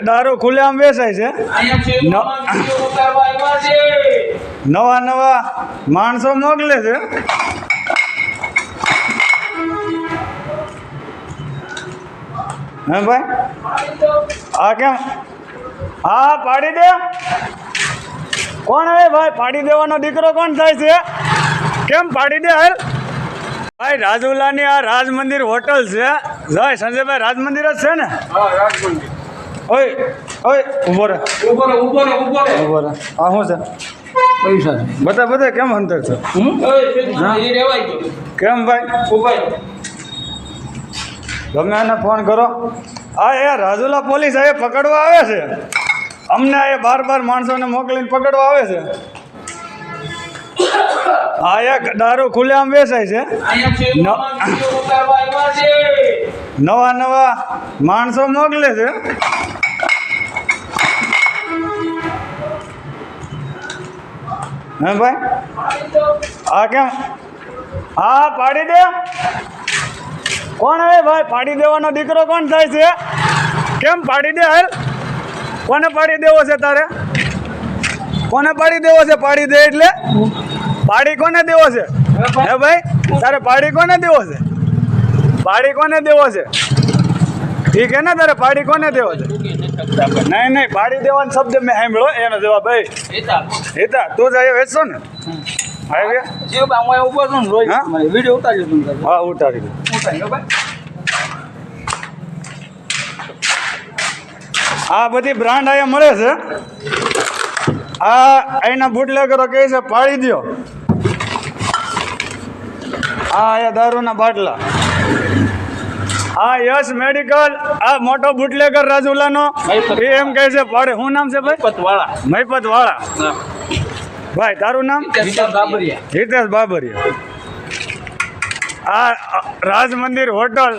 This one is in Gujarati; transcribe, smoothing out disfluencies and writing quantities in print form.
દારૂ ખુલ્લેઆમ વેચાય છે. નવા નવા માણસો મોકલે છે. હે ભાઈ હા કેમ હા પાડી દે. કોણ હે ભાઈ પાડી દેવાનો દીકરો કોણ થાય છે? કેમ પાડી દે હાલ ભાઈ. રાજુલાની આ રાજ મંદિર હોટલ છે. જય સંજયભાઈ રાજ મંદિર જ છે ને? હા, રાજમંદિર. ઓય ઓય ઉભો રહે ઉભો રહે. આ શું છે? પૈસા છે. બધા કેમ અંતર છે? કેમ ભાઈ ગમે એને ફોન કરો. હા એ રાજુલા પોલીસ એ પકડવા આવે છે. અમને એ બાર માણસોને મોકલીને પકડવા આવે છે. હા એક દારૂ ખુલ્લેઆમ વેચાય છે. નવા નવા માણસો મોકલે છે. હે ભાઈ હા કેમ હા પાડી દે. કોણ હે ભાઈ પાડી દેવાનો દીકરો કોણ થાય છે? કેમ પાડી દે હાલ. કોને પાડી દેવો છે તારે? કોને પાડી દેવો છે? પાડી દે એટલે પાડી કોને દેવો છે? હે ભાઈ તારે પાડી કોને દેવો છે? પાડી કોને દેવો છે? ઠીક હે ને તારે પાડી કોને દેવો છે? નહીં પાડી દેવાનો શબ્દ મેં સાંભળ્યો એનો જવાબ ભાઈ હિતા તું જ અહીંયા વેચશો ને? હા ઉતારી દો. આ બધી બ્રાન્ડ અહીંયા મળે છે. આ અહીંના બુટલેગરો કહે છે પાડી દો. આ અહીંયા દારૂના બાટલા. હા યશ મેડિકલ આ મોટો બુટલેગર રાજુલાનો એ એમ કહે છે પાડે. શું નામ છે ભાઈ? મહિપત વાળા. ભાઈ તારું નામ? હિતેશ બાબરિયા. આ રાજ મંદિર હોટલ